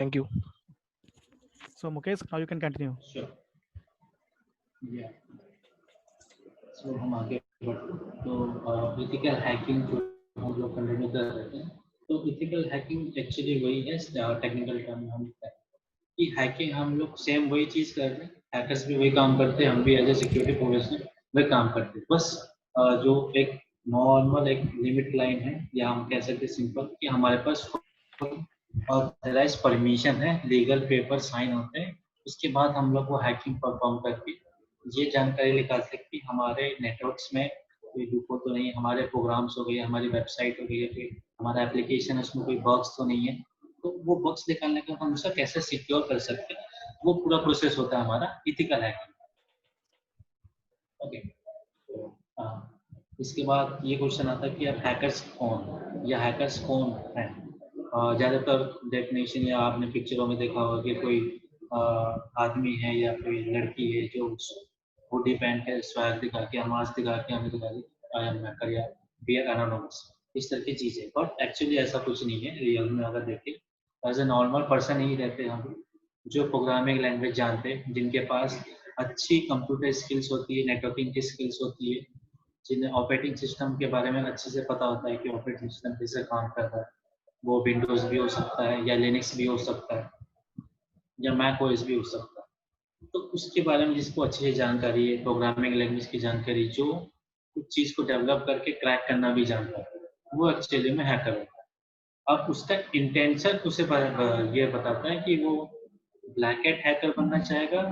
Thank you. So Mukesh, now you can continue. Sure. Yeah. So हम आगे बढ़ते हैं। तो इथिकल हैकिंग जो हम लोग कंटिन्यू कर रहे हैं, तो इथिकल हैकिंग एक्चुअली वही है, टेक्निकल टर्म में हम कहते हैं कि हैकिंग हम लोग सेम वही चीज कर रहे हैं, हैकर्स भी वही काम करते हैं, हम भी एज ए सिक्योरिटी प्रोफेशनल वही काम करते हैं। बस जो एक नॉर्मल एक लिमिट लाइन है, या हम कह सकते हैं सिंपल कि हमारे पास ऑथराइज्ड परमिशन है, लीगल पेपर साइन होते हैं, उसके बाद हम लोग वो हैकिंग परफॉर्म करके ये जानकारी निकाल सकते कि हमारे नेटवर्क्स में कोई लूपहोल तो नहीं है, हमारे प्रोग्राम्स हो गए, हमारी वेबसाइट हो गई, या फिर हमारा एप्लीकेशन है उसमें कोई बग्स तो नहीं है। तो वो बग्स निकालने का हम उसे कैसे सिक्योर कर सकते हैं, वो पूरा प्रोसेस होता है हमारा इथिकल हैकिंग। ओके, तो इसके बाद ये क्वेश्चन आता है कि अब हैकर्स कौन या हैकर्स कौन है। ज़्यादातर डेफिनेशन या आपने पिक्चरों में देखा होगा कि कोई आदमी है या कोई लड़की है जो हुडी पहन के स्वैग दिखा के, आवाज दिखा के हमें दिखा दी आई एम हैकर या वी आर एनोनिमस, इस तरह की चीजें। बट एक्चुअली ऐसा कुछ नहीं है। रियल में अगर देखें, एज ए नॉर्मल पर्सन ही रहते हम, जो प्रोग्रामिंग लैंग्वेज जानते हैं, जिनके पास अच्छी कंप्यूटर स्किल्स होती है, नेटवर्किंग की स्किल्स होती है, जिन्हें ऑपरेटिंग सिस्टम के बारे में अच्छे से पता होता है कि ऑपरेटिंग सिस्टम कैसे काम कर रहा है। वो विंडोज भी हो सकता है, या लिनक्स भी हो सकता है, या मैक ओएस भी हो सकता है। तो उसके बारे में जिसको अच्छी जानकारी है, प्रोग्रामिंग लैंग्वेज की जानकारी, जो कुछ चीज को डेवलप करके क्रैक करना भी जानता है, वो एक्चुअली में हैकर होता है। अब उसका इंटेंशन उसे ये बताता है कि वो ब्लैक हैट हैकर बनना चाहेगा,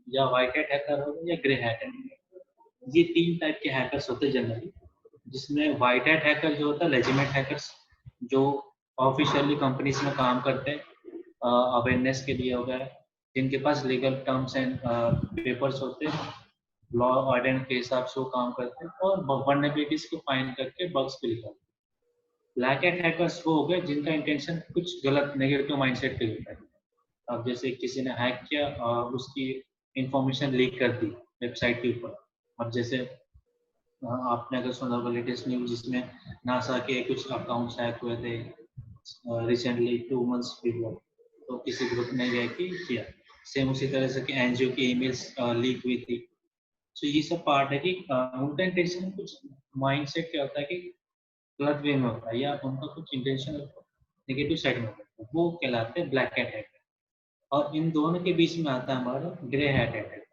या व्हाइट हैट हैकर होगा, या ग्रे हैट हैकर। ये 3 टाइप के हैकर्स होते हैं जनरली, जिसमें व्हाइट हैट हैकर जो होता है, लेजिमेट हैकर्स, जो ऑफिशियली कंपनीज में काम करते हैं, अवेयरनेस के लिए हो गया, जिनके पास लीगल टर्म्स एंड पेपर्स होते हैं, लॉ ऑर्डर के हिसाब से वो काम करते हैं, और वल्नरेबिलिटीज को फाइंड करके बग्स को निकालते हैं। ब्लैक हैट हैकर्स वो हो गए जिनका इंटेंशन कुछ गलत नेगेटिव माइंडसेट के होता है। अब जैसे किसी ने हैक किया, उसकी इंफॉर्मेशन लीक कर दी वेबसाइट के ऊपर। अब जैसे आपने अगर सुना होगा लेटेस्ट न्यूज, जिसमें नासा के कुछ अकाउंट्स हैक हुए थे रिसेंटली 2 months बिफोर, तो किसी ग्रुप ने गया कि किया। सेम उसी तरह से कि एनजीओ की ईमेल्स लीक हुई थी। तो ये सब पार्ट है कि उनका इंटेंशन कुछ माइंडसेट क्या होता है कि गलत वे में होता है, या उनका कुछ इंटेंशन नेगेटिव साइड में होता है, वो कहलाते हैं ब्लैक हैट हैकर। और इन दोनों के बीच में आता है हमारा ग्रे हैट हैकर,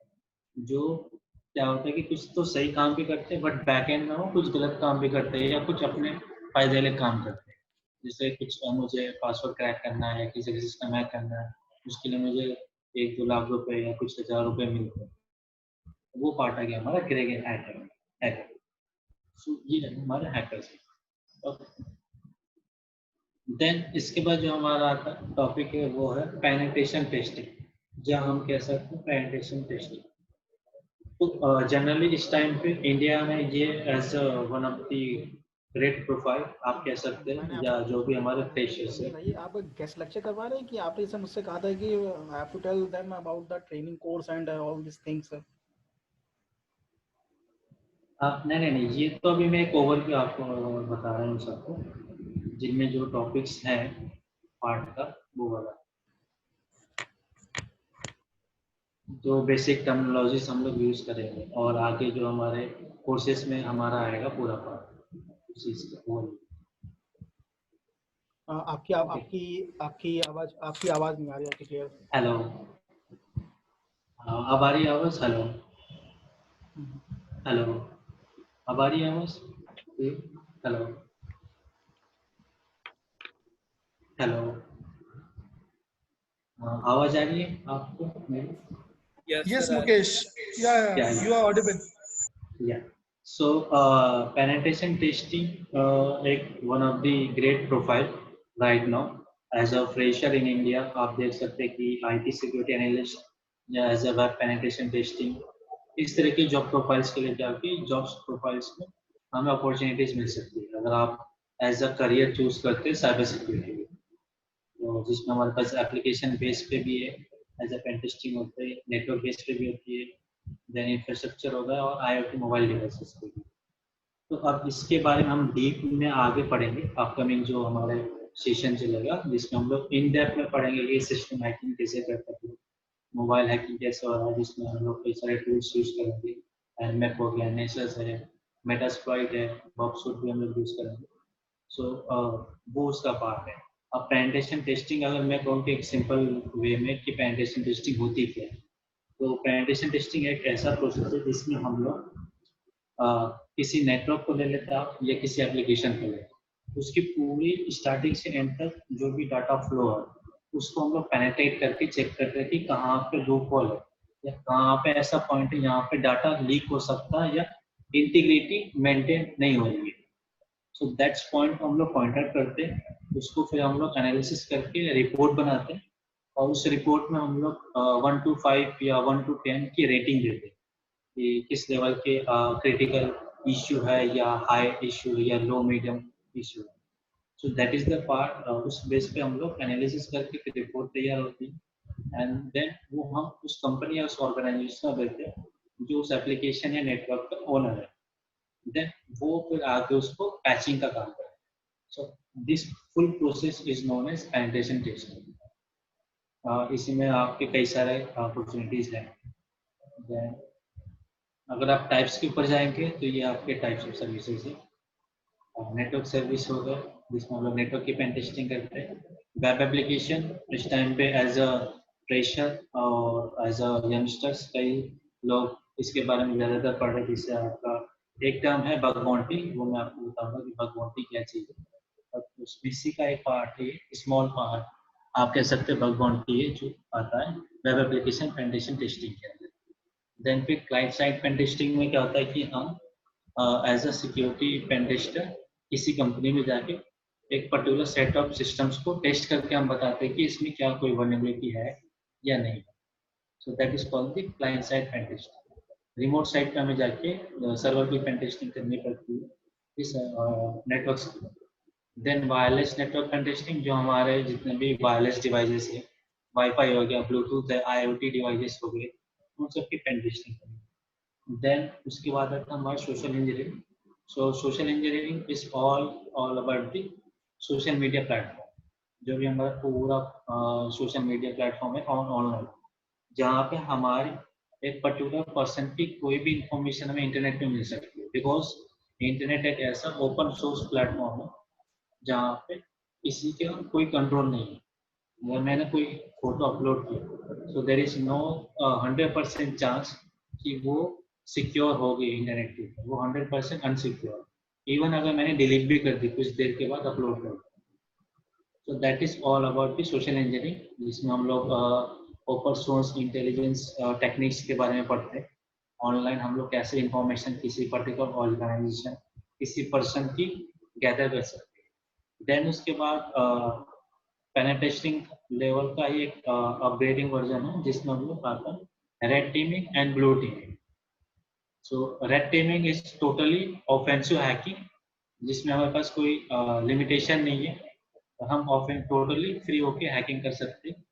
जो क्या होता है कि कुछ तो सही काम भी करते हैं, बट बैक एंड में वो कुछ गलत काम भी करते हैं, या कुछ अपने फायदे वाले काम करते हैं। जैसे कुछ मुझे पासवर्ड क्रैक करना है, किसी का सिस्टम हैक करना है, उसके लिए मुझे 1-2 लाख रुपए या कुछ हजार रुपए मिलते हैं। वो पार्ट आ गया हमारा ग्रे हैकर। सो ये है हमारे हैकर्स। देन इसके बाद जो हमारा टॉपिक है वो है पेनिट्रेशन टेस्टिंग, जहाँ हम कह सकते हैं पेनिट्रेशन टेस्टिंग। तो जनरली इस टाइम पे इंडिया में ये as one of the great profile आप कह सकते हैं, या जो भी हमारे फ्रेशर्स है। भाई आप गेस्ट लेक्चर करवा रहे हैं कि आपने जैसे मुझसे कहा था कि I have to tell them about the training course and all this things. नहीं, ये तो अभी मैं एक ओवरव्यू आपको बता रहा हूँ सबको, जिनमें जो टॉपिक्स हैं पार्ट का वो वाला, जो बेसिक टर्मिनोलॉजीज हम लोग यूज करेंगे, और आगे जो हमारे कोर्सेज में हमारा आएगा पूरा पार्ट उस चीज का वो। आपकी आवाज नहीं आ रही है क्लियर। हेलो, अब आ रही आवाज? हेलो हेलो, अब आ रही आवाज? हेलो हेलो, आवाज आ रही है आपको मेरी? Yes, Mukesh. Yeah, you are audible. Yeah. So penetration testing एक one of the great profile right now as a fresher in India। आप देख सकते हैं कि IT security analyst या as a web penetration testing, इस तरह की जॉब प्रोफाइल्स के लिए जाके जॉब्स प्रोफाइल्स में हमें अपॉर्चुनिटीज मिल सकती है अगर आप एज अ करियर चूज करते हैं साइबर सिक्योरिटी में। तो जिसमें हमारे पास एप्लीकेशन बेस पे भी है, एज अ पेन टेस्टिंग होते हैं, नेटवर्क बेस पे भी होती है, देन इंफ्रास्ट्रक्चर होगा, और IoT मोबाइल डिवाइसेस पे भी। तो अब इसके बारे में हम डीप में आगे पढ़ेंगे अपकमिंग जो हमारे सेशन चलेगा जिसमें हम लोग इन डेप्थ में पढ़ेंगे कि सिस्टम हैकिंग कैसे करते हैं, मोबाइल हैकिंग कैसे हो रहा है, जिसमें हम लोग कई सारे टूल्स यूज करेंगे, एनमैप हो गया, नेसस है, मेटास्प्लॉइट है, बॉक्सफुट भी हम लोग यूज करेंगे। सो वो उसका पार्ट है। अब पेनिट्रेशन टेस्टिंग अगर मैं कहूँ कि एक सिंपल वे में कि पेनिट्रेशन टेस्टिंग होती क्या है, तो पेनिट्रेशन टेस्टिंग एक ऐसा प्रोसेस है जिसमें हम लोग किसी नेटवर्क को ले लेते हैं या किसी एप्लीकेशन को लेते हैं, उसकी पूरी स्टार्टिंग से एंड तक जो भी डाटा फ्लो है उसको हम लोग पेनिट्रेट करके चेक करते हैं कि कहाँ पे लूप होल है या कहाँ पे ऐसा पॉइंट है यहाँ पे डाटा लीक हो सकता है या इंटीग्रिटी मेंटेन नहीं हो रही है। सो दैट्स पॉइंट हम लोग पॉइंट आउट करते हैं, उसको फिर हम लोग एनालिसिस करके रिपोर्ट बनाते हैं और उस रिपोर्ट में हम लोग 1 to 5 या 1 to 10 की रेटिंग देते हैं कि किस लेवल के क्रिटिकल इश्यू है या हाई इश्यू या लो मीडियम इश्यू है। सो दैट इज द पार्ट, उस बेस पे हम लोग एनालिसिस करके फिर रिपोर्ट तैयार होती है एंड देन वो हम उस कंपनी या उस ऑर्गेनाइजेशन को देते हैं जो उस एप्लीकेशन या नेटवर्क का ओनर है, देन वो फिर आगे उसको पैचिंग का काम करता है। So this full process is known as penetration testing. इसी में आपके कई सारे अपॉर्चुनिटीज हैं। देन अगर आप टाइप्स के ऊपर जाएंगे तो ये आपके टाइप्स ऑफ सर्विसेज है। नेटवर्क सर्विस हो गया जिसमें हम लोग नेटवर्क की पेन टेस्टिंग करते हैं। वेब एप्लीकेशन इस टाइम पे एज अ फ्रेशर और एज अ यंगस्टर्स कई लोग इसके बारे में ज़्यादातर पढ़ रहे हैं, जिससे आपका एक टर्म है बग बाउंटी, वो मैं आपको बताऊंगा कि बग बाउंटी क्या चीज़ है। और उसमें इसी का एक पार्ट है, स्मॉल पार्ट आप कह सकते हैं बग बाउंटी है जो आता है वेब एप्लीकेशन पेन टेस्टिंग के अंदर। देन फिर क्लाइंट साइड पेन टेस्टिंग में क्या होता है कि हम as a security pen tester किसी कंपनी में जाके एक पर्टिकुलर सेट ऑफ सिस्टम्स को टेस्ट करके हम बताते हैं कि इसमें क्या कोई वल्नरेबिलिटी है या नहीं। So that is called the client side pen testing. Remote side पे हमें जाके सर्वर की पेन टेस्टिंग करनी पड़ती है इस नेटवर्क्स की। Then wireless network pen testing, जो हमारे जितने भी वायरलेस डिवाइसेस है, वाईफाई हो गया, ब्लूटूथ है, IoT डिवाइसेस हो गए, उन सबकी पेन टेस्टिंग करनी। देन उसके बाद आता है हमारा social engineering. So social engineering is all about the social media platform, जो भी हमारा पूरा सोशल मीडिया प्लेटफॉर्म है ऑनलाइन, जहाँ पे हमारी एक पर्टिकुलर पर्सन की कोई भी इंफॉर्मेशन हमें इंटरनेट पे मिल सकती है, बिकॉज इंटरनेट एक ऐसा ओपन सोर्स प्लेटफॉर्म है जहाँ पे किसी के कोई कंट्रोल नहीं है। अगर मैंने कोई फोटो अपलोड किया सो देर इज नो 100% चांस कि वो सिक्योर हो गई इंटरनेट के ऊपर, वो 100% अनसिक्योर। इवन अगर मैंने डिलीट भी कर दी कुछ देर के बाद अपलोड कर दी। So that is all about the social engineering, जिसमें हम लोग ओपन सोर्स इंटेलिजेंस टेक्निक्स के बारे में पढ़ते हैं। ऑनलाइन हम लोग कैसे इंफॉर्मेशन किसी पर्टिकुलर ऑर्गेनाइजेशन किसी पर्सन की गैदर कर सकते हैं। देन उसके बाद पेनिट्रेटिंग लेवल का ही एक अपग्रेडिंग वर्जन है जिसमें हम लोग आता है red teeming and blue teeming. So red teeming is totally offensive hacking, जिसमें हमारे पास कोई लिमिटेशन नहीं है, हम टोटली फ्री होके हैकिंग कर सकते हैं।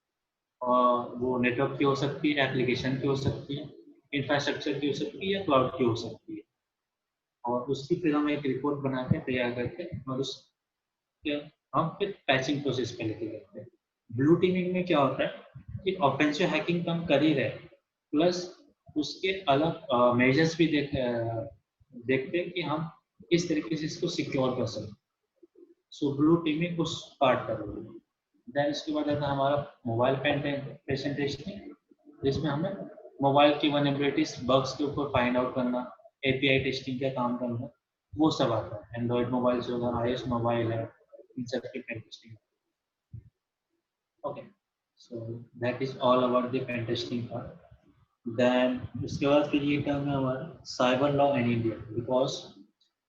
और वो नेटवर्क की हो सकती है, एप्लीकेशन की हो सकती है, इंफ्रास्ट्रक्चर की हो सकती है या क्लाउड की हो सकती है। और उसकी फिर हम एक रिपोर्ट बना के तैयार करके और उस हम फिर पैचिंग प्रोसेस पे लेके जाते हैं। ब्लू टीमिंग में क्या होता है कि ऑफेंसिव हैकिंग तो हम कर ही रहे, प्लस उसके अलग मेजर्स भी देखते हैं कि हम किस तरीके से इसको सिक्योर कर सकते हैं। सो ब्लू टीमिंग उस पार्ट कर रही है। देन इसके बाद आता है हमारा मोबाइल पेनिट्रेशन टेस्टिंग, जिसमें हमें मोबाइल की वल्नरेबिलिटीज बग्स के ऊपर फाइंड आउट करना, API टेस्टिंग का काम करना, वो सब आता है। एंड्रॉइड मोबाइल से होगा, iOS मोबाइल है, इन सब की pen testing. Okay, so that is all about the pen testing part. Then उसके बाद फिर ये टर्म है हमारा cyber law in India, because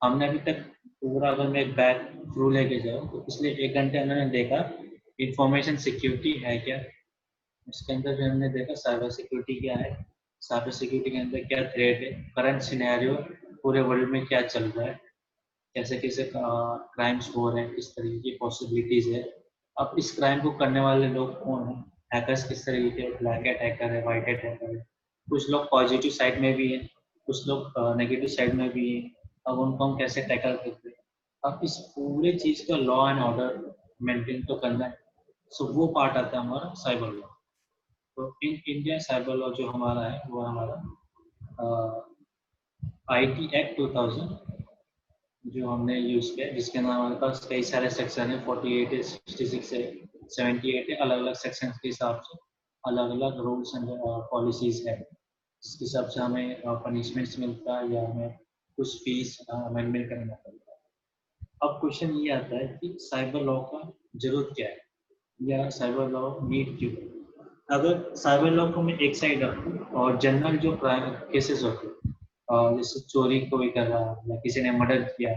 हमने अभी तक पूरा अगर मैं एक बैक थ्रू लेके जाऊँ तो पिछले 1 घंटे मैंने देखा इंफॉर्मेशन सिक्योरिटी है क्या, उसके अंदर भी हमने देखा साइबर सिक्योरिटी क्या है, साइबर सिक्योरिटी के अंदर क्या थ्रेट है, करंट सिनेरियो पूरे वर्ल्ड में क्या चल रहा है, कैसे कैसे क्राइम्स हो रहे हैं, किस तरीके की पॉसिबिलिटीज है। अब इस क्राइम को करने वाले लोग कौन हैं, हैकर्स किस तरीके के, ब्लैक हैट हैकर है, व्हाइट हैट हैकर है, कुछ लोग पॉजिटिव साइड में भी हैं, कुछ लोग नेगेटिव साइड में भी हैं। अब उनको हम कैसे टैकल करते हैं। अब इस पूरे चीज का लॉ एंड ऑर्डर मेंटेन तो करना है। सो वो पार्ट आता है हमारा साइबर लॉ। तो इन इंडिया साइबर लॉ जो हमारा है वो हमारा IT एक्ट 2000 जो हमने यूज किया, जिसके अंदर हमारे पास कई सारे सेक्शन है, 48 है, 66 है, 78 है, अलग अलग सेक्शन के हिसाब से अलग अलग रूल्स एंड पॉलिसीज है, जिसके हिसाब से हमें पनिशमेंट्स मिलता है या हमें कुछ फीस अमेंडमेंट करना पड़ता है। अब क्वेश्चन ये आता है कि साइबर लॉ का जरूरत क्या है या साइबर लॉ नीड क्यों है। अगर साइबर लॉ को मैं एक साइड रखूँ और जनरल जो क्राइम केसेस होते हैं, जैसे चोरी कोई कर रहा है या किसी ने मर्डर किया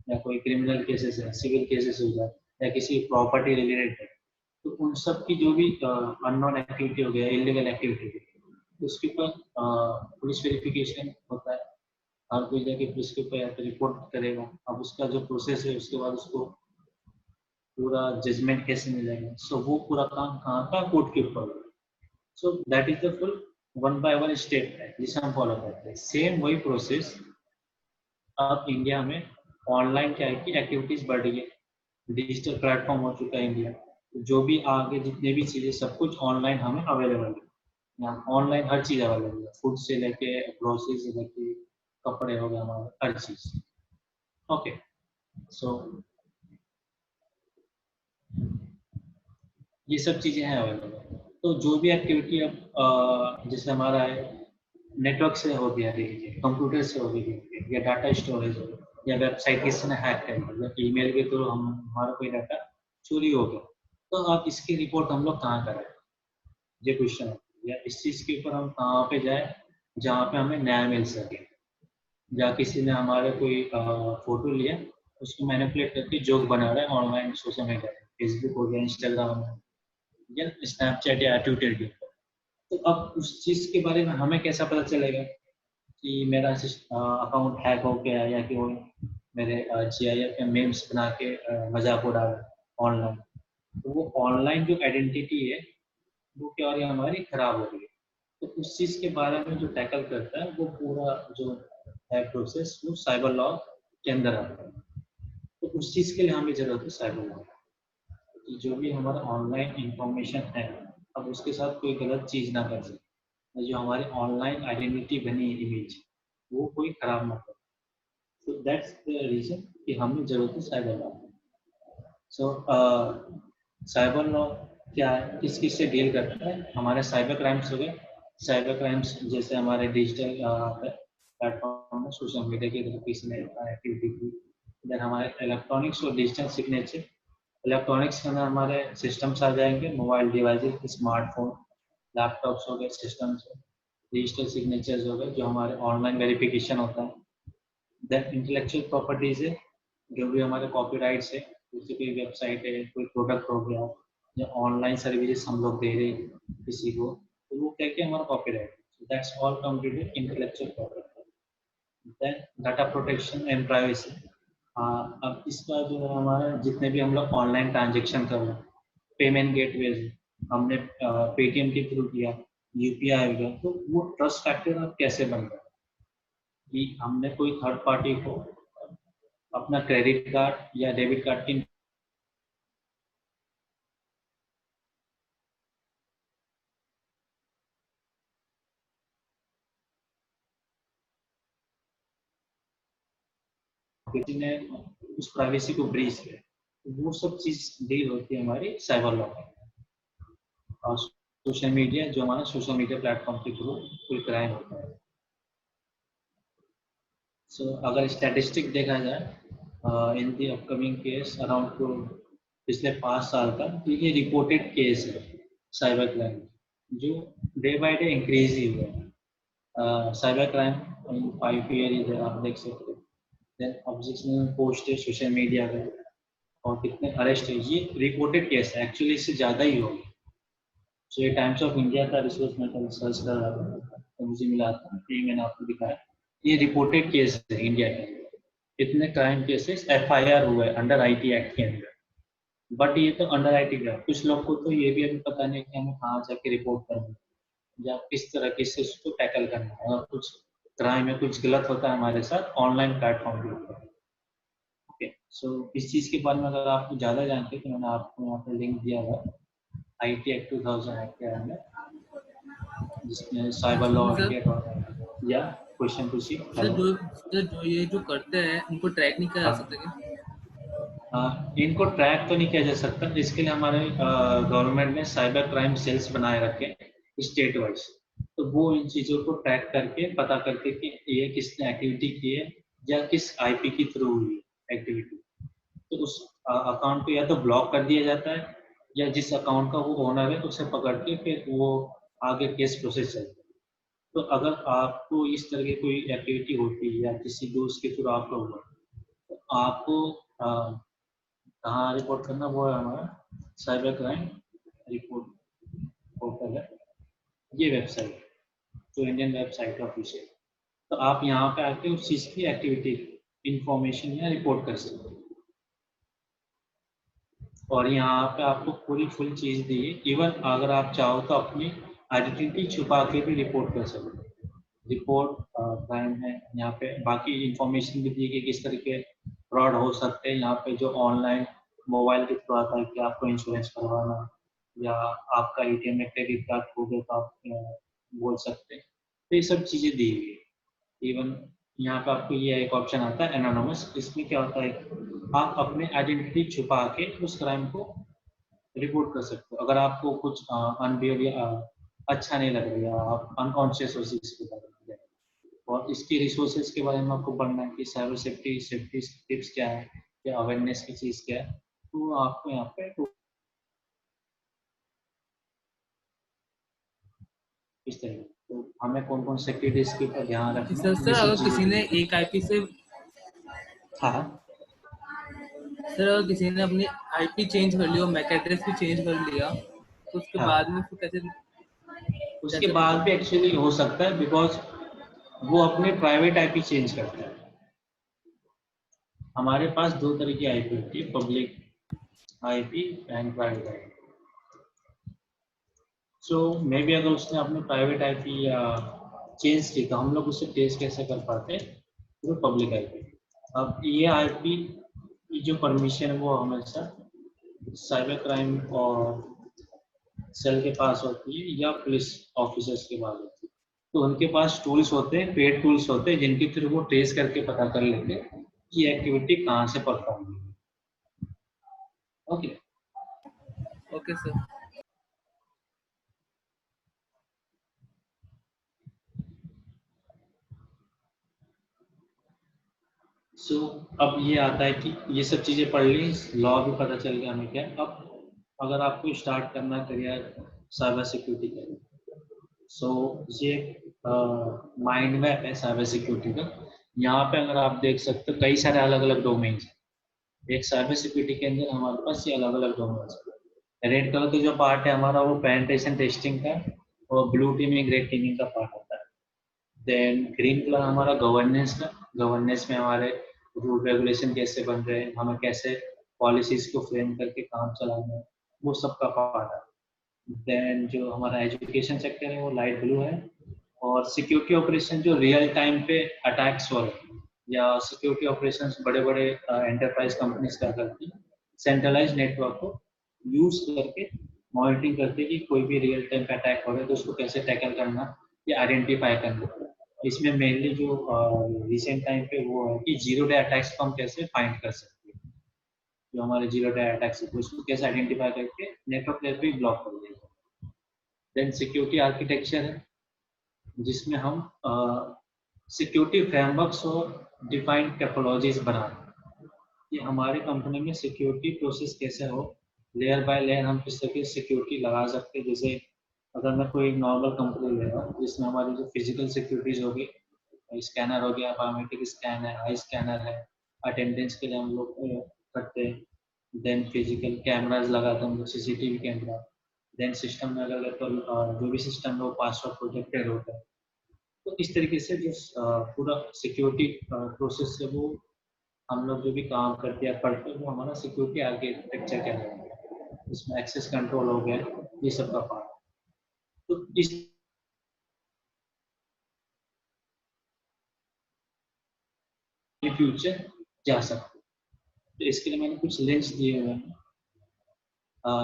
या कोई क्रिमिनल केसेस है, सिविल केसेस हो जाए या किसी प्रॉपर्टी रिलेटेड है, तो उन सब की जो भी अननोन एक्टिविटी हो गया, इलीगल एक्टिविटी, उसके ऊपर पुलिस वेरिफिकेशन होता है। हर कोई जाके पुलिस के ऊपर या तो रिपोर्ट करेगा। अब उसका जो प्रोसेस है उसके बाद उसको पूरा जजमेंट कैसे मिलेगा, सो वो पूरा काम कहाँ का, कोर्ट के ऊपर होगा। सो that is the full one by one step है जिसे हम फॉलो करते हैं। सेम वही प्रोसेस अब इंडिया में ऑनलाइन क्या है कि एक्टिविटीज बढ़ रही है, डिजिटल प्लेटफॉर्म हो चुका है इंडिया, जो भी आगे जितने भी चीजें सब कुछ ऑनलाइन हमें अवेलेबल है। यहाँ ऑनलाइन हर चीज अवेलेबल है, फूड से लेके ग्रोसरी से लेके कपड़े हो गए हमारे, हर चीज। ओके, सो ये सब चीजें हैं अवेलेबल। तो जो भी एक्टिविटी अब जैसे हमारा है नेटवर्क से हो गया, कंप्यूटर से हो गया या डाटा स्टोरेज हो गया या वेबसाइट किसी ने हैक कर लिया या ईमेल के थ्रू हम हमारा कोई डाटा चोरी हो गया, तो आप इसकी रिपोर्ट हम लोग कहाँ करें, ये क्वेश्चन है। या इस चीज के ऊपर हम कहाँ पे जाए जहाँ पे हमें न्याय मिल सके। या किसी ने हमारे कोई फोटो लिया, उसको मैनिपुलेट करके जोक बना रहा है ऑनलाइन सोशल मीडिया, फेसबुक हो गया, इंस्टाग्राम या स्नैपचैट या ट्विटर के ऊपर, तो अब उस चीज के बारे में हमें कैसा पता चलेगा कि मेरा अकाउंट हैक हो गया या कि वो मेरे GIF या मेम्स बना के मजाक उड़ा रहा है ऑनलाइन। तो वो ऑनलाइन जो आइडेंटिटी है वो क्या हो रही है, हमारी खराब हो रही है। तो उस चीज के बारे में जो टैकल करता है वो पूरा जो है प्रोसेस, वो साइबर लॉ के अंदर आता है। तो उस चीज के लिए हमें जरूरत है साइबर लॉ कि जो भी हमारा ऑनलाइन इंफॉर्मेशन है, अब उसके साथ कोई गलत चीज ना कर सके, जो हमारी ऑनलाइन आइडेंटिटी बनी इमेज वो कोई खराब ना करे। सो दैट्स द रीजन कि हमें जरूरत है साइबर लॉ। सो साइबर लॉ क्या है, किस किस से डील करता है, हमारे साइबर क्राइम्स हो गए। साइबर क्राइम्स जैसे हमारे डिजिटल प्लेटफॉर्म में सोशल मीडिया की तरफ किसी ने एक्टिविटी की, देन हमारे इलेक्ट्रॉनिक्स और डिजिटल सिग्नेचर। इलेक्ट्रॉनिक्स के अंदर हमारे सिस्टम्स आ जाएंगे, मोबाइल डिवाइसेस, स्मार्टफोन, लैपटॉप्स हो गए, सिस्टम्स। डिजिटल सिग्नेचर्स हो गए जो हमारे ऑनलाइन वेरिफिकेशन होता है। देन इंटेलेक्चुअल प्रॉपर्टीज है, जो भी हमारे कॉपीराइट्स है, जैसे कोई वेबसाइट है, कोई प्रोडक्ट हो गया या ऑनलाइन सर्विसेज हम लोग दे रहे हैं किसी को, तो वो क्या क्या हमारा copyright. That's all completed intellectual property. Then data protection and privacy. अब इसका जो है हमारा जितने भी हम लोग ऑनलाइन ट्रांजेक्शन कर रहे हैं, पेमेंट गेटवेज हमने पेटीएम के थ्रू किया, UPI हो गया, तो वो ट्रस्ट फैक्टर अब कैसे बन रहा है कि हमने कोई थर्ड पार्टी को अपना क्रेडिट कार्ड या डेबिट कार्ड की किसी ने उस प्राइवेसी को ब्रीच किया, तो वो सब चीज डील होती है हमारी साइबर लॉ में। और सोशल मीडिया, जो हमारा सोशल मीडिया प्लेटफॉर्म के थ्रू कोई क्राइम होता है। सो अगर स्टैटिस्टिक देखा जाए इन दी अपकमिंग केस अराउंड पिछले 5 साल का, तो ये रिपोर्टेड केस है साइबर क्राइम जो डे बाय डे इंक्रीज ही हुआ है। साइबर क्राइम 5 ईयर आप देख सकते हो। देन ऑब्जेक्शन पोस्ट है सोशल मीडिया पे और कितने अरेस्ट है, ये रिपोर्टेड केस है, एक्चुअली इससे ज़्यादा ही होगी। सो ये टाइम्स ऑफ इंडिया का रिसोर्स मैं कल सर्च कर रहा था तो मुझे मिला था, ये मैंने आपको दिखाया। ये रिपोर्टेड केस है इंडिया के अंदर, इतने क्राइम केसेस FIR हुए अंडर IT एक्ट के अंदर। बट ये तो अंडर IT का, कुछ लोग को तो ये भी अभी पता नहीं कि हमें कहाँ जाके रिपोर्ट करना है या किस तरह से उसको टैकल करना है। और कुछ क्राइम है, कुछ गलत होता है हमारे साथ ऑनलाइन प्लेटफॉर्म के ऊपर। ओके, सो इस चीज़ के बारे में अगर आप ज़्यादा जानते हैं तो मैंने आपको यहाँ पे लिंक दिया हुआ IT Act 2000 एक्ट के अंदर, जिसमें साइबर लॉ सर इंडिया या क्वेश्चन पूछिए। सर जो ये जो करते हैं उनको ट्रैक नहीं किया जा सकता क्या? इनको ट्रैक तो नहीं किया जा सकता, इसके लिए हमारे गवर्नमेंट ने साइबर क्राइम सेल्स बनाए रखे स्टेट वाइज। तो वो इन चीज़ों को ट्रैक करके पता करके कि ये किसने एक्टिविटी की है या किस IP के थ्रू हुई एक्टिविटी, तो उस अकाउंट को या तो ब्लॉक कर दिया जाता है या जिस अकाउंट का वो ओनर है उसे पकड़ के फिर वो आगे केस प्रोसेस चलता है। तो अगर आपको इस तरह की कोई एक्टिविटी होती है या किसी दोस्त के थ्रू आपका हुआ, तो आपको कहाँ रिपोर्ट करना, वो है हमारा साइबर क्राइम रिपोर्ट पोर्टल है, ये वेबसाइट जो इंडियन वेबसाइट है ऑफिशियल। तो आप यहाँ पे आके उस चीज़ की एक्टिविटी इंफॉर्मेशन या रिपोर्ट कर सकते हो, और यहाँ पे आपको पूरी फुल चीज़ दी है। इवन अगर आप चाहो तो अपनी आइडेंटिटी छुपा के भी रिपोर्ट कर सकते हो। रिपोर्ट क्राइम है यहाँ पे, बाकी इंफॉर्मेशन भी दी है कि किस तरह के फ्रॉड हो सकते हैं यहाँ पे, जो ऑनलाइन मोबाइल के थ्रू आता है कि आपको इंश्योरेंस करवाना या आपका ATM में क्रेडिट कार्ड खो गया तो आप बोल सकते हैं। तो ये सब चीज़ें दी हुई है। इवन यहाँ पे आपको ये एक ऑप्शन आता है एनोनिमस, इसमें क्या होता है आप अपने आइडेंटिटी छुपा के उस क्राइम को रिपोर्ट कर सकते हो। अगर आपको कुछ अनबिहेव या अच्छा नहीं लग रहा है, आप अनकॉन्शियस हो इसके बारे में, और इसके रिसोर्सेज के बारे में आपको पढ़ना है कि साइबर सेफ्टी टिप्स क्या है या अवेयरनेस की चीज़ क्या है, तो आपको यहाँ पे इस तरह, तो हमें कौन कौन से एक्टिविटीज के ऊपर ध्यान रखना है, सर ये सब अगर किसी चीज़ें। ने एक IP से हाँ, सर अगर किसी ने अपनी IP चेंज कर लिया, मैक एड्रेस भी चेंज कर लिया, तो उसके हाँ, बाद में फिर कैसे उसके कैसे बाद पता? भी एक्चुअली हो सकता है, बिकॉज वो अपने प्राइवेट IP चेंज करता है। हमारे पास दो तरह की IP होती है, public IP and private IP। So may be अगर उसने अपने प्राइवेट IP या चेंज की तो हम लोग उससे ट्रेस कैसे कर पाते हैं, थ्रू पब्लिक IP। अब ये IP की जो परमिशन है वो हमेशा साइबर क्राइम और सेल के पास होती है या पुलिस ऑफिसर्स के पास होती है। तो उनके पास टूल्स होते हैं, पेड टूल्स होते हैं, जिनके थ्रू वो ट्रेस करके पता कर लेते हैं कि एक्टिविटी कहाँ से परफॉर्म हुई है। Okay, okay sir. सो अब ये आता है कि ये सब चीज़ें पढ़ ली, लॉ भी पता चल गया हमें क्या। अब अगर आपको स्टार्ट करना करियर साइबर सिक्योरिटी का, सो ये माइंड मैप है साइबर सिक्योरिटी का। यहाँ पे अगर आप देख सकते हो कई सारे अलग अलग डोमेन्स हैं। एक साइबर सिक्योरिटी के अंदर हमारे पास ये अलग अलग डोमेन्स है। रेड कलर का जो पार्ट है हमारा वो पेनिट्रेशन टेस्टिंग का, और ब्लू टीमिंग रेड टीमिंग का पार्ट होता है। देन ग्रीन कलर हमारा गवर्नेंस का, गवर्नेंस में हमारे रूल रेगुलेशन कैसे बन रहे हैं, हमें कैसे पॉलिसीज को फ्रेम करके काम चलाना है, वो सब का पार्ट है। देन जो हमारा एजुकेशन सेक्टर है वो लाइट ब्लू है, और सिक्योरिटी ऑपरेशन जो रियल टाइम पे अटैक्स हो रहे हैं या सिक्योरिटी ऑपरेशंस बड़े बड़े एंटरप्राइज कंपनीज क्या करती हैं, सेंट्रलाइज नेटवर्क को यूज करके मॉनिटरिंग करते हैं कि कोई भी रियल टाइम पे अटैक हो रहा है तो उसको कैसे टैकल करना या आइडेंटिफाई करना। इसमें मेनली जो रिसेंट टाइम पे वो है कि जीरो डे अटैक्स को हम कैसे फाइंड कर सकते हैं। जो हमारे जीरो डे अटैक्स है उसको कैसे आइडेंटिफाई करके नेटवर्क लेयर पे ब्लॉक कर देंगे। देन सिक्योरिटी आर्किटेक्चर है, जिसमें हम सिक्योरिटी फ्रेमवर्क्स और डिफाइंड टोपोलॉजीज बनाते हैं कि हमारे कंपनी में सिक्योरिटी प्रोसेस कैसे हो, लेयर बाय लेयर हम किस तरह की सिक्योरिटी लगा सकते हैं। जैसे अगर मैं कोई नॉर्मल कंपनी ले रहा हूँ जिसमें हमारी जो फिजिकल सिक्योरिटीज होगी, स्कैनर हो गया, बायोमेट्रिक स्कैन है, आई स्कैनर है, अटेंडेंस के लिए हम लोग करते हैं। देन फिजिकल कैमराज लगाते हैं हम लोग, CCTV कैमरा। देन सिस्टम में अगर तो जो भी सिस्टम है वो पासवर्ड प्रोटेक्टेड होता है। तो इस तरीके से जो पूरा सिक्योरिटी प्रोसेस है वो हम लोग जो भी काम करते हैं पढ़ते हैं वो हमारा सिक्योरिटी आर्किटेक्चर कहलाता है। इसमें एक्सेस कंट्रोल हो गया, ये सब का पार्ट। तो इस फ्यूचर जा सकते हैं। तो इसके लिए मैंने कुछ लिंक्स दिए हुए हैं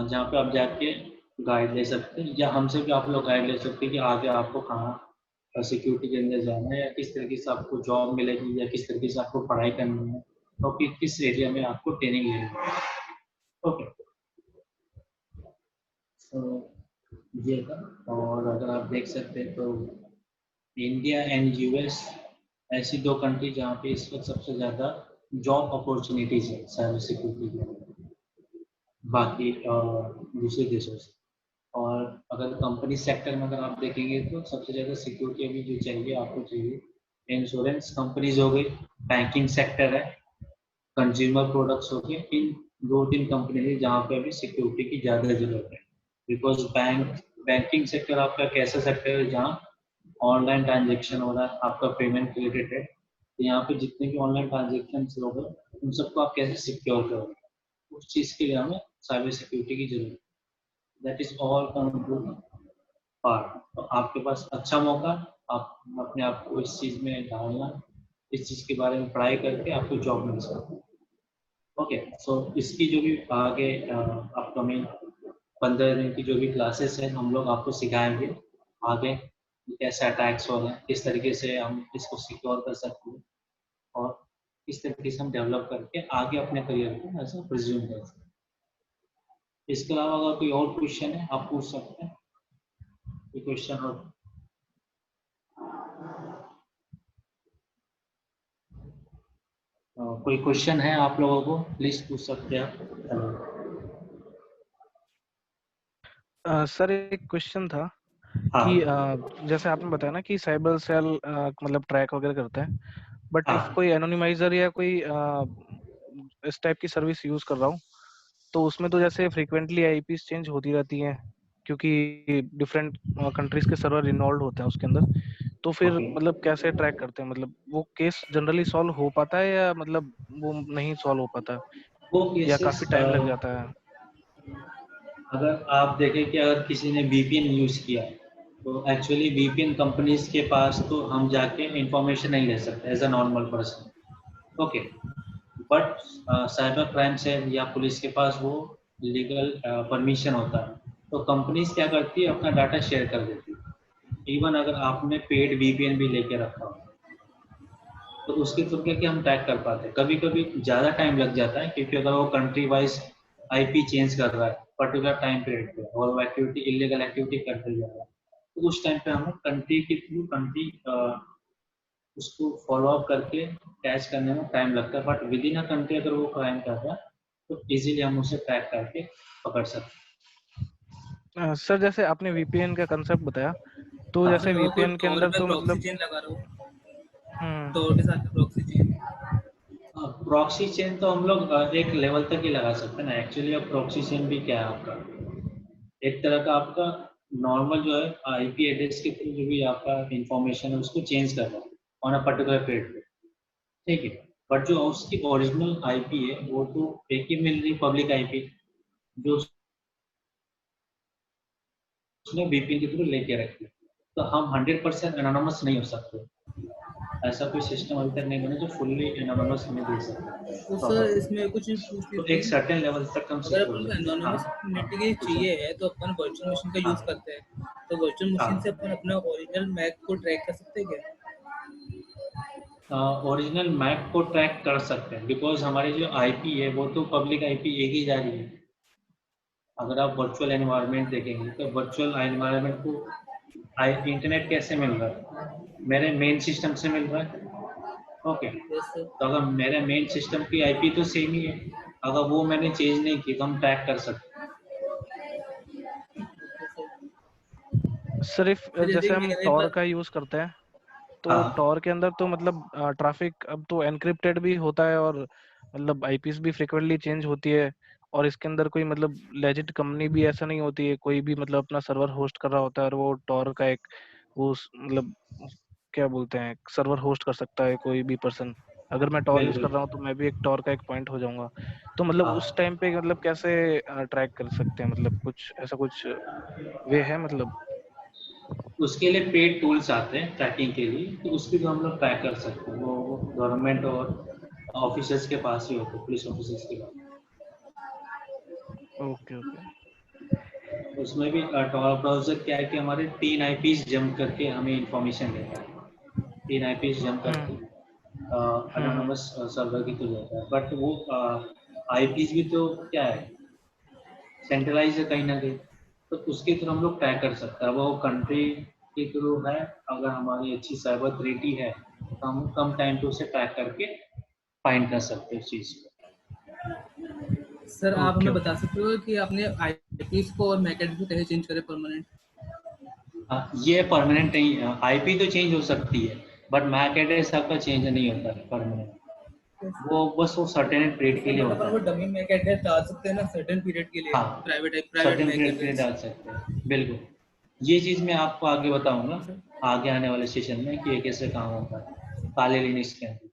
जहाँ पे आप जाके गाइड ले सकते हैं, या हमसे भी आप लोग गाइड ले सकते हैं कि आगे आपको कहाँ सिक्योरिटी के अंदर जाना है, या किस तरीके से आपको जॉब मिलेगी, या किस तरीके से आपको पढ़ाई करनी है, तो किस एरिया में आपको ट्रेनिंग लेनी है। ओके, तो ये था। और अगर आप देख सकते हैं तो इंडिया एंड यूएस ऐसी दो कंट्री जहाँ पे इस वक्त सबसे ज़्यादा जॉब अपॉर्चुनिटीज है साइबर सिक्योरिटी के अंदर, बाकी दूसरे देशों से। और अगर कंपनी सेक्टर में अगर आप देखेंगे तो सबसे ज़्यादा सिक्योरिटी अभी जो चाहिए आपको चाहिए इंश्योरेंस कंपनीज हो गई, बैंकिंग सेक्टर है, कंज्यूमर प्रोडक्ट्स हो गए। इन 2-3 कंपनी है जहाँ पे अभी सिक्योरिटी की ज़्यादा जरूरत है, बिकॉज बैंकिंग सेक्टर आपका एक ऐसा सेक्टर है जहाँ ऑनलाइन ट्रांजेक्शन हो रहा है, आपका पेमेंट रिलेटेड है। तो यहाँ पे जितने भी ऑनलाइन ट्रांजेक्शन हो गए उन सबको आप कैसे सिक्योर करोगे, उस चीज़ के लिए हमें साइबर सिक्योरिटी की जरूरत है। That is all part. तो आपके पास अच्छा मौका, आप अपने आप को इस चीज़ में डालना, इस चीज़ के बारे में पढ़ाई करके आपको जॉब मिल सकती है। ओके, सो इसकी जो भी आगे अपकमिंग 15 दिन की जो भी क्लासेस हैं हम लोग आपको सिखाएंगे आगे कैसे अटैक्स हो रहे हैं, किस तरीके से हम इसको सिक्योर कर सकते हैं, और किस तरीके से हम डेवलप करके आगे अपने करियर को ऐसा प्रिज्यूम कर सकते हैं। इसके अलावा अगर कोई और क्वेश्चन है आप पूछ सकते हैं, कोई क्वेश्चन हो। कोई क्वेश्चन है आप लोगों को प्लीज पूछ सकते हैं आप। सर एक क्वेश्चन था हाँ कि जैसे आपने बताया ना कि साइबर सेल मतलब ट्रैक वगैरह करता है, बट इफ हाँ कोई एनोनिमाइजर या कोई इस टाइप की सर्विस यूज कर रहा हूँ, तो उसमें तो जैसे फ्रीक्वेंटली आईपीस चेंज होती रहती हैं क्योंकि डिफरेंट कंट्रीज के सर्वर इन्वॉल्व होते हैं उसके अंदर। तो फिर ओके। मतलब कैसे ट्रैक करते हैं, मतलब वो केस जनरली सॉल्व हो पाता है या मतलब वो नहीं सॉल्व हो पाता वो या केसेस काफी टाइम लग जाता है? अगर आप देखें कि अगर किसी ने वीपीएन यूज किया तो एक्चुअली वीपीएन कंपनीज के पास तो हम जाके इंफॉर्मेशन नहीं ले सकते as a normal person. Okay, but cyber crime cell या पुलिस के पास वो लीगल परमिशन होता है, तो कंपनीज क्या करती है अपना डाटा शेयर कर देती है, इवन अगर आपने पेड वीपीएन भी लेके रखा हो तो उसके थ्रू क्या हम ट्रैक कर पाते हैं। कभी कभी ज़्यादा टाइम लग जाता है क्योंकि अगर वो कंट्री वाइज आईपी चेंज कर रहा है पर्टिकुलर टाइम पीरियड पे और वो एक्टिविटी इलीगल एक्टिविटी करते जा रहा है, तो उस टाइम पे हमें कंट्री के थ्रू कंट्री उसको फॉलो अप करके कैच करने में टाइम लगता है, but with in a country अगर वो क्राइम कर रहा है तो इजीली हम उसे ट्रैक करके पकड़ सकते सर जैसे आपने वीपीएन का कंसेप्ट बताया, तो हैं। जैसे हाँ, अगर मैं कोई वीपीएन के टॉर अंदर पे तो प्रॉक्सी मतलब चेन लगा रहा हूँ, हम्म टॉर के साथ प्रॉक्सी चेन। प्रॉक्सी चेन तो हम लोग एक लेवल तक ही लगा सकते हैं ना। एक्चुअली अब प्रॉक्सी चेन भी क्या है आपका, एक तरह का आपका नॉर्मल जो है आईपी एड्रेस के थ्रू जो भी आपका इंफॉर्मेशन है उसको चेंज कर रहा है ऑन अ पर्टिकुलर पीरियड पे, ठीक है। बट जो उसकी ओरिजिनल आईपी है वो तो एक ही मिल रही पब्लिक आईपी जो उसने वीपीएन के थ्रू लेके रखी है। तो हम 100% एनोनिमस नहीं हो सकते, ऐसा कोई सिस्टम अभी तक नहीं बना जो फुल्ली एनोनिमस हमें दे सकता तो है। सर इसमें कुछ पूछनी तो थी, एक सर्टेन लेवल तक हम अगर सिक्योर अपन को करते हैं। हाँ एनोनिमिटी पूछो। चाहिए है तो अपन वर्चुअल मशीन का यूज हाँ करते हैं, तो वर्चुअल मशीन से हाँ, अपन अपना ओरिजिनल मैक को ट्रैक कर सकते हैं क्या? ओरिजिनल मैप को ट्रैक कर सकते हैं बिकॉज हमारी जो आईपी है वो तो पब्लिक आईपी एक ही जा रही है। अगर आप वर्चुअल एनवायरनमेंट देखेंगे तो वर्चुअल एनवायरनमेंट को इंटरनेट कैसे मिल रहा है, मेरे मेन सिस्टम से मिल रहा है। Okay, yes sir. तो अगर मेरे मेन सिस्टम की आईपी तो सेम ही है, अगर वो मैंने चेंज नहीं की तो हम ट्रैक कर सकते हैं। सिर्फ तो जैसे जैसे कि हम मेरे टॉर पर का यूज करते हैं, तो हाँ टॉर के अंदर तो मतलब ट्रैफिक अब तो एनक्रिप्टेड भी होता है और मतलब आईपीस भी फ्रिक्वेंटली चेंज होती है, और इसके अंदर कोई मतलब लेजिट कंपनी भी ऐसा नहीं होती है, कोई भी मतलब अपना सर्वर होस्ट कर रहा होता है और वो टॉर का एक मतलब क्या बोलते हैं सर्वर होस्ट कर सकता है कोई भी पर्सन। अगर मैं टॉर यूज बिल्कुल। कर रहा हूँ तो मैं भी एक टॉर का एक पॉइंट हो जाऊंगा। तो मतलब उस हाँ, टाइम पे मतलब कैसे ट्रैक कर सकते हैं, मतलब कुछ ऐसा कुछ वे है मतलब? उसके लिए पेड टूल्स आते हैं ट्रैकिंग के लिए, तो उसके भी हम लोग ट्रैक कर सकते हैं। वो गवर्नमेंट और ऑफिसर्स के पास ही होते, पुलिस ऑफिसर्स के पास। Okay okay. उसमें भी टॉर ब्राउजर क्या है कि हमारे 3 आईपीस जंप करके हमें इंफॉर्मेशन देता है, 3 आईपीस जंप करके हम्म। एनोनिमस सर्वर की थ्रू देता है। बट वो आईपीस भी तो क्या है, सेंट्रलाइज है कहीं ना कहीं, तो उसके थ्रू हम लोग ट्रैक कर सकते हैं। वो कंट्री के थ्रू है, अगर हमारी अच्छी साइबर थ्रेटी है तो हम कम टाइम पे उसे ट्रैक करके फाइंड कर सकते हैं उस चीज़ को। सर आप ओके हमें ओके। बता सकते हो कि आपने आईपीस को और मैक एड्रेस को कैसे चेंज करे परमानेंट? ये परमानेंट नहीं है, आईपी तो चेंज हो सकती है बट मैक एड्रेस आपका चेंज नहीं होता है परमानेंट, वो बस वो सर्टेन पीरियड के सर लिए मतलब होता वो है। डमी मैक एड्रेस डाल सकते हैं ना सर्टेन पीरियड के लिए, हाँ, प्राइवेट सर्टेन मैक पीरियड के लिए एड्रेस। डाल सकते हैं, बिल्कुल। ये चीज़ मैं आपको आगे बताऊंगा आगे आने वाले सेशन में कि ये कैसे काम होता है काले लिनक्स के अंदर।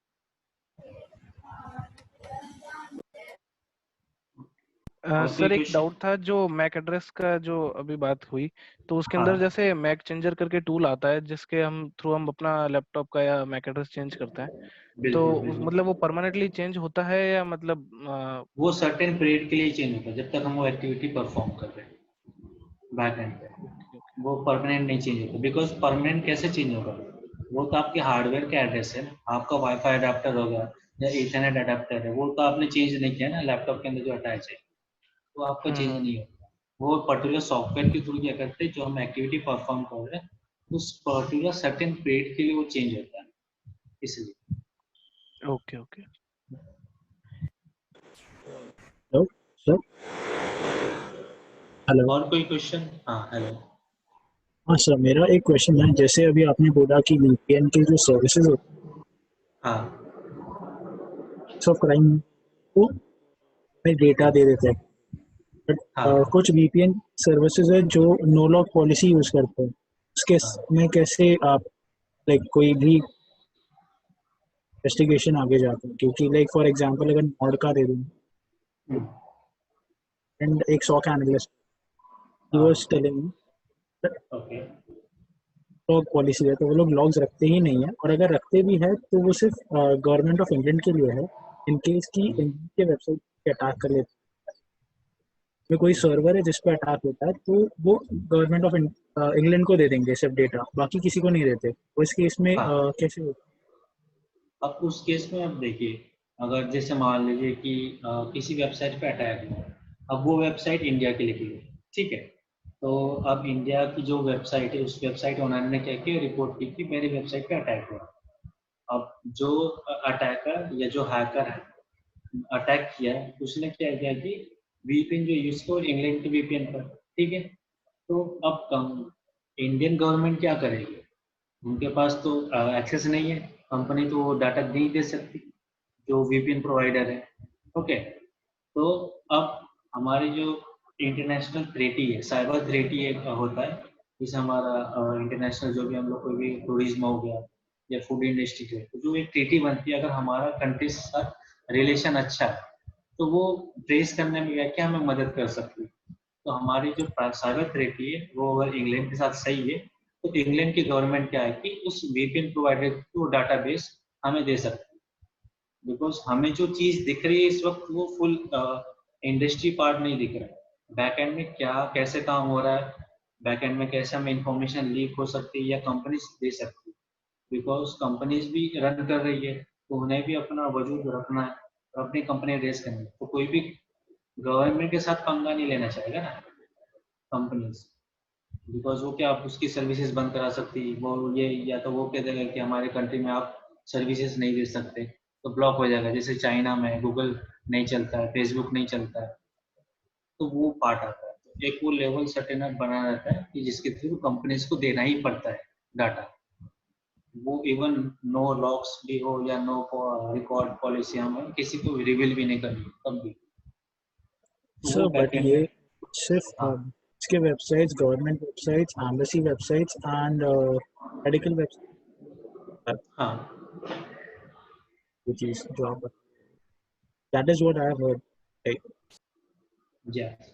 और कोई सर एक क्वेश्चन? डाउट था, जो मैक एड्रेस का जो अभी बात हुई, तो उसके अंदर हाँ, जैसे मैक चेंजर करके टूल आता है जिसके हम थ्रू हम अपना लैपटॉप का या मैक एड्रेस चेंज करते हैं, तो बिल्कुल बिल्कुल। मतलब वो परमानेंटली चेंज होता है या मतलब वो सर्टेन पीरियड के लिए चेंज होता है जब तक हम वो एक्टिविटी परफॉर्म कर रहे हैं बैक एंड पे। Okay okay. वो परमानेंट नहीं चेंज होता, बिकॉज परमानेंट कैसे चेंज होगा, वो तो आपके हार्डवेयर का एड्रेस है ना, आपका वाईफाई अडेप्टर होगा या इथरनेट अडेप्टर है, वो तो आपने चेंज नहीं किया ना लैपटॉप के अंदर जो अटैच है, वो आपका चेंज हम्म। नहीं होता। वो पर्टिकुलर सॉफ्टवेयर के थ्रू क्या करते हैं, जो हम एक्टिविटी परफॉर्म कर रहे हैं उस पर्टिकुलर सर्टेन पीरियड के लिए वो चेंज होता है, इसलिए। Okay okay. Hello sir. Hello. और कोई क्वेश्चन? हाँ, हेलो। हाँ सर, मेरा एक क्वेश्चन है। जैसे अभी आपने बोला कि वीपीएन के जो सर्विसेज होते हाँ हैं ऑफ क्राइम को डेटा दे देते हैं, बट हाँ कुछ वीपीएन सर्विसेज है जो नो लॉग पॉलिसी यूज करते हैं। उसके हाँ। में कैसे आप लाइक कोई भी इन्वेस्टिगेशन आगे जाते हैं? क्योंकि लाइक फॉर एग्जांपल अगर मॉड का दे दूँ हम्म, एंड एक सॉक एनालिस्ट ही वाज हाँ, टेलिंग ओके। लॉग पॉलिसी है, तो वो लोग लॉग्स रखते ही नहीं है, और अगर रखते भी है तो वो सिर्फ गवर्नमेंट ऑफ इंग्लैंड के लिए है। इन केस की इंडिया के वेबसाइट पे अटैक कर लेते में कोई सर्वर है जिस पे अटैक होता है, तो वो गवर्नमेंट ऑफ इंग्लैंड को दे देंगे सिर्फ डेटा, बाकी किसी को नहीं देते। तो इस केस में हाँ, कैसे होता अब उस केस में अब देखिए, अगर जैसे मान लीजिए कि किसी वेबसाइट पे अटैक हुआ, अब वो वेबसाइट इंडिया की लिखी हुई, ठीक है, तो अब इंडिया की जो वेबसाइट है उस वेबसाइट ओनर ने क्या किया, रिपोर्ट की कि मेरी वेबसाइट पे अटैक हुआ। अब जो अटैकर या जो हैकर है अटैक किया है, उसने क्या किया कि वीपीएन जो यूज किया इंग्लैंड के वीपीएन पर, ठीक है, तो अब इंडियन गवर्नमेंट क्या करेगी, उनके पास तो एक्सेस नहीं है, कंपनी तो वो डाटा नहीं दे सकती जो वीपीएन प्रोवाइडर है। ओके, तो अब हमारी जो इंटरनेशनल थ्रेटी है, साइबर थ्रेटी एक होता है, जैसे हमारा इंटरनेशनल जो भी हम लोग कोई भी टूरिज्म हो गया या फूड इंडस्ट्री है, तो जो एक ट्रीटी बनती है, अगर हमारा कंट्री के साथ रिलेशन अच्छा है तो वो ट्रेस करने में क्या हमें मदद कर सकती है। तो हमारी जो साइबर थ्रेटी है वो अगर इंग्लैंड के साथ सही है, तो इंग्लैंड की गवर्नमेंट क्या है कि उस वीपीएन प्रोवाइडर को डाटाबेस हमें दे सकती है, बिकॉज हमें जो चीज दिख रही है इस वक्त वो फुल इंडस्ट्री पार्ट नहीं दिख रहा है, बैक एंड में क्या कैसे काम हो रहा है, बैक एंड में कैसे हमें इंफॉर्मेशन लीक हो सकती है या कंपनीज दे सकती है, बिकॉज कंपनीज भी रन कर रही है तो उन्हें भी अपना वजूद रखना है और अपनी कंपनी रेस करनी है, तो कोई भी गवर्नमेंट के साथ पंगा नहीं लेना चाहेगा ना कंपनीज, बिकॉज वो क्या आप उसकी सर्विसेज बंद करा सकती है, वो ये या तो वो कह देगा कि हमारे कंट्री में आप सर्विसेज नहीं दे सकते, तो ब्लॉक हो जाएगा, जैसे चाइना में गूगल नहीं चलता है, फेसबुक नहीं चलता है, तो वो पार्ट आता है। तो एक वो लेवल सर्टेन अप बना रहता है कि जिसके थ्रू कंपनीज को देना ही पड़ता है डाटा, वो इवन नो लॉक्स भी हो या नो रिकॉर्ड पॉलिसी हमें किसी को रिवील भी नहीं करनी तब भी, है तो वो सर? बट बैकएंड ये में। सिर्फ हाँ इसके websites, government websites, embassy websites and medical website, हाँ, वो चीज जो आप, that is what I have heard. Yes.